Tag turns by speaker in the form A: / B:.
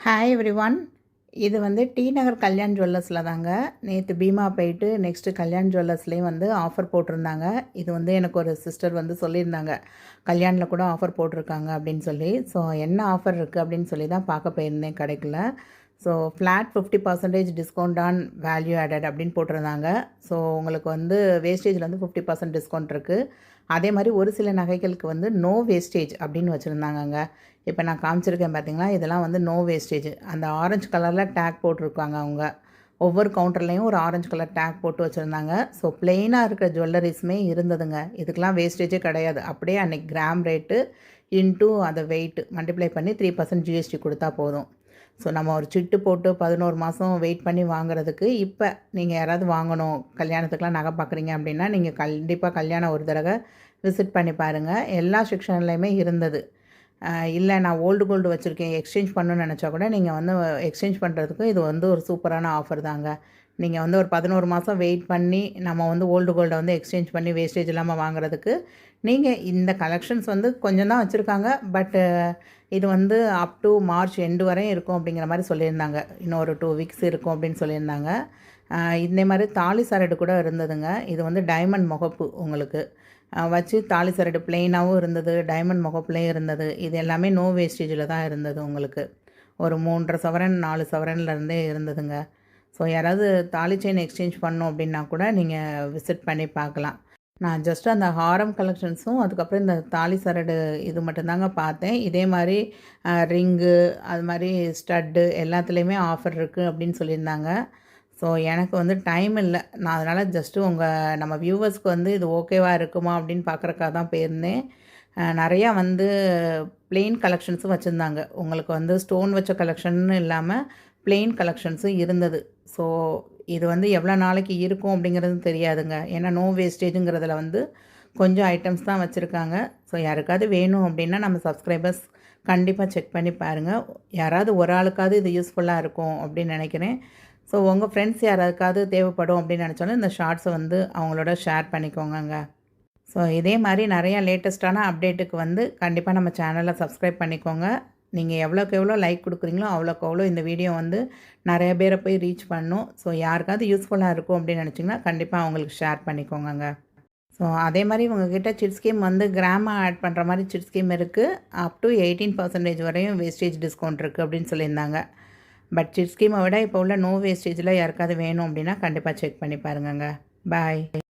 A: Hi everyone. இது வந்து D நகர் கல்யாண் ஜுவல்லர்ஸில் தாங்க. நேற்று பீமா போயிட்டு நெக்ஸ்ட்டு கல்யாண் ஜுவல்லர்ஸ்லேயும் வந்து ஆஃபர் போட்டிருந்தாங்க. இது வந்து எனக்கு ஒரு சிஸ்டர் வந்து சொல்லியிருந்தாங்க, கல்யாணில் கூட ஆஃபர் போட்டிருக்காங்க அப்படின்னு சொல்லி. ஸோ என்ன ஆஃபர் இருக்குது அப்படின்னு சொல்லி தான் பார்க்க போயிருந்தேன் கடைக்குள்ள. So flat 50% discount on value added அப்படின்னு போட்டிருந்தாங்க. ஸோ உங்களுக்கு வந்து வேஸ்டேஜில் வந்து 50% டிஸ்கவுண்ட் இருக்குது. அதே மாதிரி ஒரு சில நகைகளுக்கு வந்து நோ வேஸ்டேஜ் அப்படின்னு வச்சுருந்தாங்கங்க. இப்போ நான் காமிச்சிருக்கேன் பார்த்தீங்களா, இதெல்லாம் வந்து நோ வேஸ்டேஜ். அந்த ஆரஞ்சு கலரில் டேக் போட்டிருக்காங்க அவங்க. ஒவ்வொரு கவுண்டர்லேயும் ஒரு ஆரஞ்சு கலர் டேக் போட்டு வச்சுருந்தாங்க. ஸோ ப்ளெயினாக இருக்கிற ஜுவல்லரிஸுமே இருந்ததுங்க. இதுக்கெலாம் வேஸ்டேஜே கிடையாது. அப்படியே அன்றைக்கி கிராம் ரேட்டு இன்ட்டு அதை வெயிட் மல்டிப்ளை பண்ணி 3% ஜிஎஸ்டி கொடுத்தா போதும். ஸோ நம்ம ஒரு சிட்டு போட்டு 11 மாதம் வெயிட் பண்ணி வாங்குறதுக்கு, இப்போ நீங்கள் யாராவது வாங்கணும், கல்யாணத்துக்குலாம் நகை பார்க்குறீங்க அப்படின்னா, நீங்கள் கண்டிப்பாக கல்யாணம் ஒரு தடவை விசிட் பண்ணி பாருங்கள். எல்லா செக்ஷன்லேயுமே இருந்தது. இல்லை நான் ஓல்டு கோல்டு வச்சுருக்கேன், எக்ஸ்சேஞ்ச் பண்ணணும்னு நினச்சா கூட நீங்கள் வந்து எக்ஸ்சேஞ்ச் பண்ணுறதுக்கு இது வந்து ஒரு சூப்பரான ஆஃபர் தாங்க. நீங்கள் வந்து ஒரு 11 மாதம் வெயிட் பண்ணி நம்ம வந்து ஓல்டு கோல்டை வந்து எக்ஸ்சேஞ்ச் பண்ணி வேஸ்டேஜ் இல்லாமல் வாங்குறதுக்கு, நீங்கள் இந்த கலெக்ஷன்ஸ் வந்து கொஞ்சம் தான் வச்சுருக்காங்க. பட்டு இது வந்து அப் டு மார்ச் எண்டு வரையும் இருக்கும் அப்படிங்கிற மாதிரி சொல்லியிருந்தாங்க. இன்னும் ஒரு 2 வீக்ஸ் இருக்கும் அப்படின்னு சொல்லியிருந்தாங்க. இந்த மாதிரி தாலி சரடு கூட இருந்ததுங்க. இது வந்து டைமண்ட் முகப்பு உங்களுக்கு வச்சு தாலி சரடு பிளெயினாகவும் இருந்தது, டைமண்ட் முகப்புலேயும் இருந்தது. இது எல்லாமே நோ வேஸ்டேஜில் தான் இருந்தது உங்களுக்கு. ஒரு 3.5 சவரன் 4 சவரன்லேருந்தே இருந்ததுங்க. ஸோ யாராவது தாலி செயின் எக்ஸ்சேஞ்ச் பண்ணோம் அப்படின்னா கூட நீங்கள் விசிட் பண்ணி பார்க்கலாம். நான் ஜஸ்ட் அந்த ஹாரம் கலெக்ஷன்ஸும் அதுக்கப்புறம் இந்த தாலி சரடு இது மட்டும்தாங்க பார்த்தேன். இதே மாதிரி ரிங்கு அது மாதிரி ஸ்டட்டு எல்லாத்துலேயுமே ஆஃபர் இருக்குது அப்படின்னு சொல்லியிருந்தாங்க. ஸோ எனக்கு வந்து டைம் இல்லை. நான் அதனால் ஜஸ்ட்டு நம்ம வியூவர்ஸ்க்கு வந்து இது ஓகேவாக இருக்குமா அப்படின்னு பார்க்குறக்காக தான் போயிருந்தேன். நிறையா வந்து ப்ளெயின் கலெக்ஷன்ஸும் வச்சுருந்தாங்க. உங்களுக்கு வந்து ஸ்டோன் வச்ச கலெக்ஷன்னு இல்லாமல் ப்ளெயின் கலெக்ஷன்ஸும் இருந்தது. ஸோ இது வந்து எவ்வளோ நாளைக்கு இருக்கும் அப்படிங்கிறது தெரியாதுங்க. ஏன்னா நோ வேஸ்டேஜுங்கிறதுல வந்து கொஞ்சம் ஐட்டம்ஸ் தான் வச்சுருக்காங்க. ஸோ யாருக்காவது வேணும் அப்படின்னா நம்ம சப்ஸ்கிரைபர்ஸ் கண்டிப்பாக செக் பண்ணி பாருங்கள். யாராவது ஒரு ஆளுக்காவது இது யூஸ்ஃபுல்லாக இருக்கும் அப்படின்னு நினைக்கிறேன். ஸோ உங்கள் ஃப்ரெண்ட்ஸ் யாராருக்காவது தேவைப்படும் அப்படின்னு நினச்சாலும் இந்த ஷார்ட்ஸை வந்து அவங்களோட ஷேர் பண்ணிக்கோங்க. ஸோ இதே மாதிரி நிறையா லேட்டஸ்ட்டான அப்டேட்டுக்கு வந்து கண்டிப்பாக நம்ம சேனலை சப்ஸ்கிரைப் பண்ணிக்கோங்க. நீங்கள் எவ்வளோக்கு எவ்வளோ லைக் கொடுக்குறீங்களோ அவ்வளோக்கு அவ்வளோ இந்த வீடியோ வந்து நிறைய பேரை போய் ரீச் பண்ணும். ஸோ யாருக்காவது யூஸ்ஃபுல்லாக இருக்கும் அப்படின்னு நினச்சிங்கன்னா கண்டிப்பாக அவங்களுக்கு ஷேர் பண்ணிக்கோங்க. ஸோ அதே மாதிரி உங்ககிட்ட சிட் ஸ்கீம் வந்து கிராமாக ஆட் பண்ணுற மாதிரி சிட் ஸ்கீம் இருக்குது. அப் டு 18% வரையும் வேஸ்டேஜ் டிஸ்கவுண்ட் இருக்குது அப்படின்னு சொல்லியிருந்தாங்க. பட் சிட் ஸ்கீமை விட இப்போ உள்ள நோ வேஸ்டேஜில் யாருக்காவது வேணும் அப்படின்னா கண்டிப்பாக செக் பண்ணி பாருங்கங்க. பாய்.